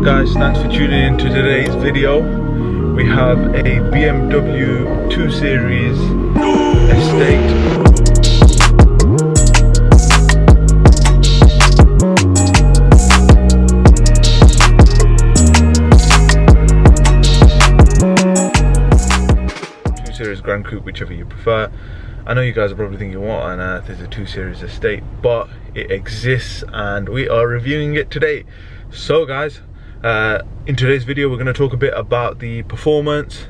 Guys, thanks for tuning in to today's video. We have a BMW 2 Series Estate. 2 Series Grand Coupe, whichever you prefer. I know you guys are probably thinking, what on earth is a 2 Series Estate? But it exists and we are reviewing it today. So guys, in today's video we're going to talk a bit about the performance,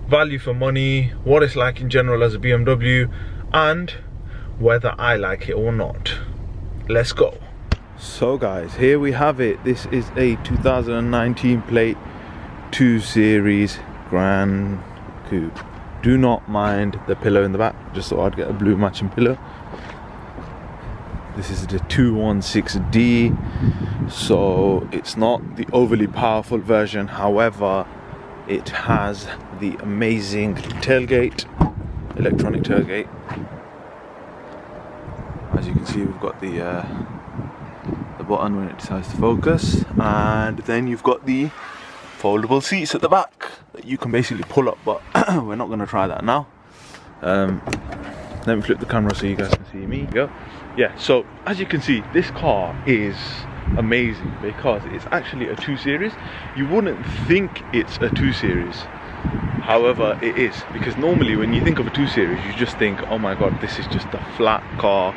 value for money, what it's like in general as a BMW, and whether I like it or not. Let's go. So guys, here we have it. This is a 2019 plate 2 Series Grand Coupe. Do not mind the pillow in the back, just thought I'd get a blue matching pillow. This is the 216D, so it's not the overly powerful version. However, it has the amazing tailgate, electronic tailgate. As you can see, we've got the button when it decides to focus, and then you've got the foldable seats at the back that you can basically pull up, but we're not going to try that now. Let me flip the camera so you guys can see me. Go. Yeah, so as you can see, this car is amazing because it's actually a 2 Series. You wouldn't think it's a 2 Series, however it is, because normally when you think of a 2 Series you just think, oh my god, this is just a flat car.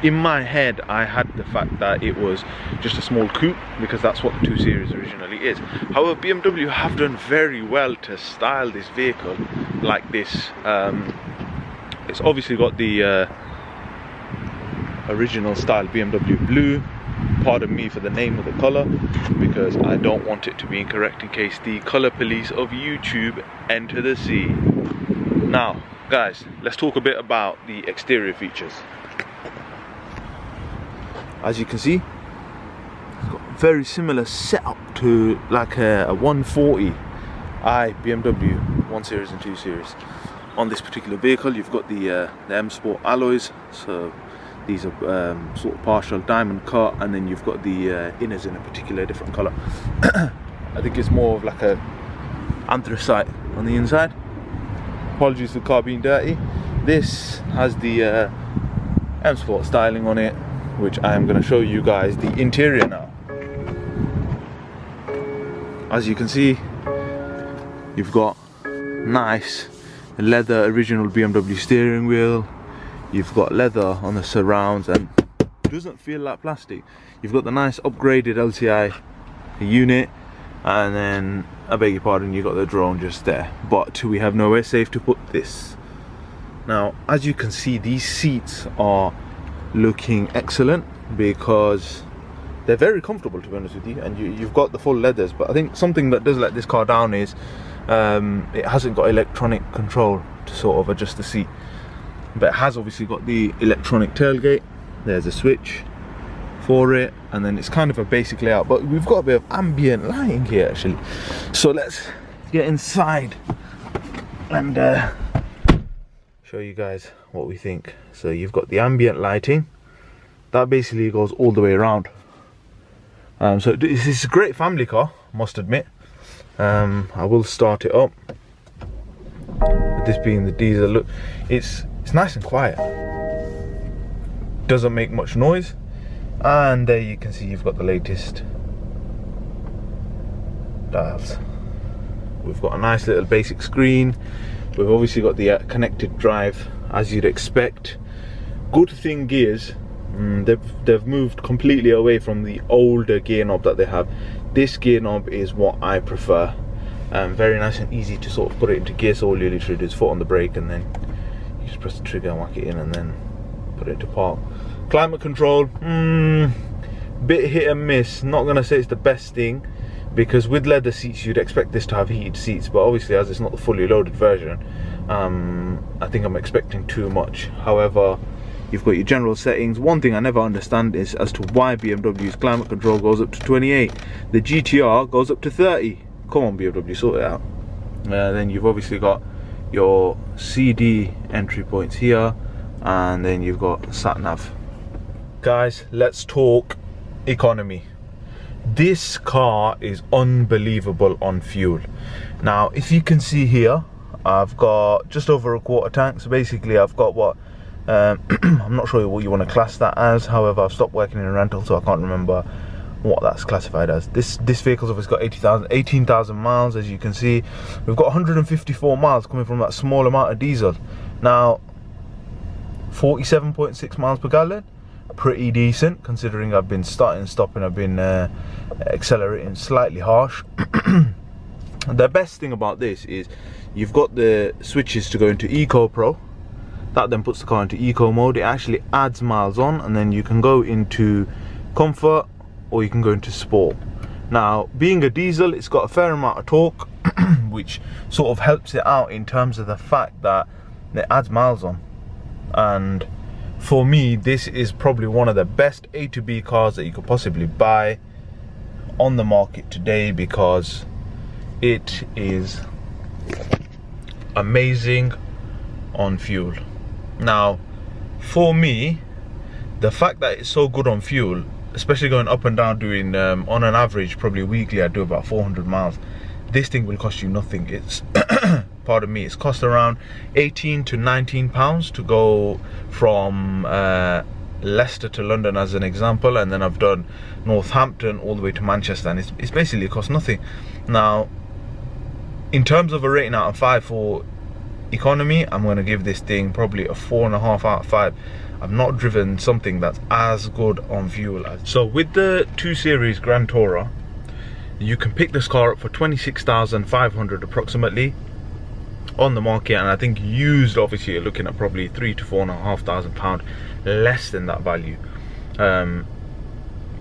In my head I had the fact that it was just a small coupe because that's what the 2 Series originally is. However, BMW have done very well to style this vehicle like this. It's obviously got the original style BMW blue. Pardon me for the name of the color because I don't want it to be incorrect in case the color police of YouTube enter the scene. Now guys, let's talk a bit about the exterior features. As you can see, it's got a very similar setup to like a 140i BMW 1 Series and 2 Series. On this particular vehicle you've got the M Sport alloys, so these are sort of partial diamond cut, and then you've got the inners in a particular different colour. I think it's more of like a anthracite on the inside. Apologies for the car being dirty. This has the M Sport styling on it, which I am going to show you guys the interior now. As you can see, you've got nice leather original BMW steering wheel. You've got leather on the surrounds and it doesn't feel like plastic. You've got the nice upgraded LCI unit, and then, I beg your pardon, you've got the drone just there, but we have nowhere safe to put this. Now as you can see, these seats are looking excellent because they're very comfortable, to be honest with you, and you've got the full leathers. But I think something that does let this car down is it hasn't got electronic control to sort of adjust the seat, but it has obviously got the electronic tailgate. There's a switch for it, and then it's kind of a basic layout, but we've got a bit of ambient lighting here actually. So let's get inside and show you guys what we think. So you've got the ambient lighting that basically goes all the way around. So this is a great family car, must admit. I will start it up. This being the diesel, look, it's nice and quiet, doesn't make much noise, and there you can see you've got the latest dials. We've got a nice little basic screen. We've obviously got the connected drive, as you'd expect. Good thing is they've moved completely away from the older gear knob that they have. This gear knob is what I prefer. Very nice and easy to sort of put it into gear, so all you literally do is foot on the brake and then you just press the trigger and whack it in and then put it into park. Climate control, bit hit and miss. Not gonna say it's the best thing, because with leather seats you'd expect this to have heated seats, but obviously as it's not the fully loaded version, I think I'm expecting too much. However, you've got your general settings. One thing I never understand is as to why BMW's climate control goes up to 28. The GTR goes up to 30. Come on BMW, sort it out. Then you've obviously got your CD entry points here, and then you've got sat nav. Guys, let's talk economy. This car is unbelievable on fuel. Now, if you can see here, I've got just over a quarter tank. So basically I've got what, I'm not sure what you want to class that as. However, I've stopped working in a rental, so I can't remember what that's classified as. This vehicle's obviously got 18,000 miles, as you can see. We've got 154 miles coming from that small amount of diesel. Now, 47.6 miles per gallon, pretty decent considering I've been starting and stopping. I've been accelerating slightly harsh. The best thing about this is you've got the switches to go into Eco Pro. That then puts the car into Eco mode. It actually adds miles on, and then you can go into Comfort or you can go into Sport. Now, being a diesel, it's got a fair amount of torque, which sort of helps it out in terms of the fact that it adds miles on. And for me, this is probably one of the best A to B cars that you could possibly buy on the market today, because it is amazing on fuel. Now, for me, the fact that it's so good on fuel, especially going up and down, doing on an average probably weekly I do about 400 miles, this thing will cost you nothing. It's pardon me, it's cost around 18 to 19 pounds to go from Leicester to London as an example, and then I've done Northampton all the way to Manchester, and it's basically cost nothing. Now, in terms of a rating out of 5 for economy, I'm going to give this thing probably a 4.5 out of 5. I've not driven something that's as good on fuel as. So with the 2 Series Grand Tourer, you can pick this car up for 26,500 approximately on the market, and I think used, obviously you're looking at probably 3 to 4,500 pounds less than that value.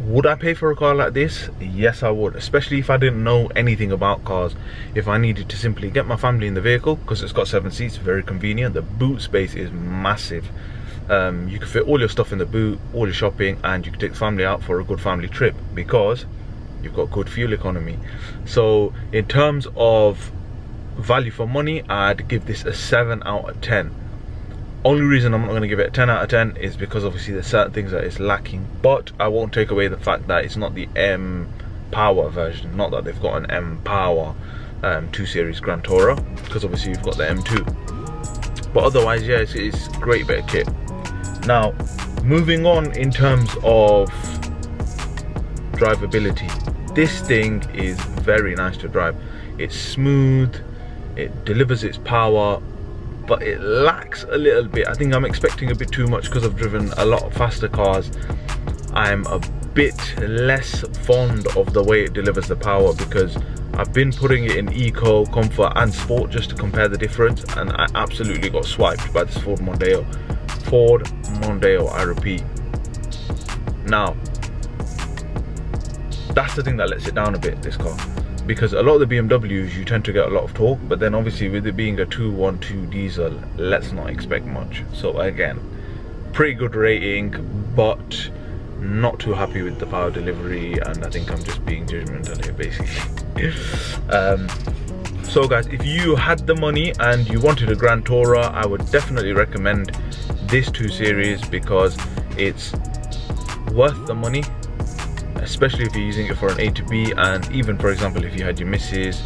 Would I pay for a car like this? Yes, I would, especially if I didn't know anything about cars. If I needed to simply get my family in the vehicle, because it's got 7 seats, very convenient. The boot space is massive. You can fit all your stuff in the boot, all your shopping, and you can take the family out for a good family trip because you've got good fuel economy. So in terms of value for money, I'd give this a 7 out of 10. Only reason I'm not going to give it a 10 out of 10 is because obviously there's certain things that it's lacking, but I won't take away the fact that it's not the M Power version. Not that they've got an M Power 2 Series Grand Tourer, because obviously you've got the M2. But otherwise, yeah, it's great bit of kit. Now, moving on in terms of drivability, this thing is very nice to drive. It's smooth, it delivers its power, but it lacks a little bit. I think I'm expecting a bit too much because I've driven a lot of faster cars. I'm a bit less fond of the way it delivers the power, because I've been putting it in Eco, Comfort and Sport just to compare the difference, and I absolutely got swiped by this Ford Mondeo. Ford Mondeo, I repeat. Now, that's the thing that lets it down a bit, this car, because a lot of the BMWs you tend to get a lot of torque, but then obviously with it being a 2.12 diesel, let's not expect much. So again, pretty good rating, but not too happy with the power delivery, and I think I'm just being judgmental here basically. So guys, if you had the money and you wanted a Grand Tourer, I would definitely recommend this 2 Series because it's worth the money, especially if you're using it for an A to B, and even for example if you had your missus,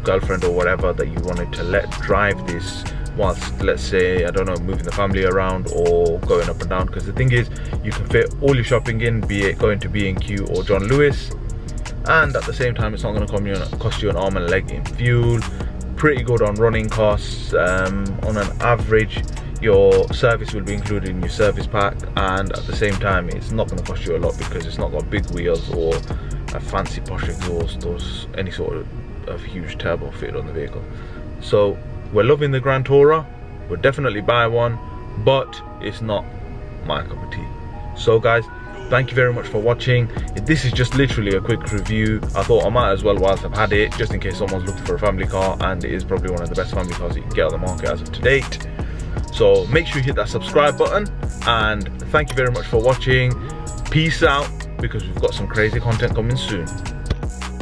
girlfriend or whatever that you wanted to let drive this whilst, let's say, I don't know, moving the family around or going up and down. Because the thing is, you can fit all your shopping in, be it going to B&Q or John Lewis, and at the same time it's not going to cost you an arm and a leg in fuel. Pretty good on running costs. On an average, your service will be included in your service pack, and at the same time it's not going to cost you a lot because it's not got big wheels or a fancy posh exhaust or any sort of huge turbo fitted on the vehicle. So we're loving the Grand Tourer, we'll definitely buy one, but it's not my cup of tea. So guys, thank you very much for watching. This is just literally a quick review. I thought I might as well whilst I've had it, just in case someone's looking for a family car, and it is probably one of the best family cars that you can get on the market as of to date. So make sure you hit that subscribe button, and thank you very much for watching. Peace out, because we've got some crazy content coming soon.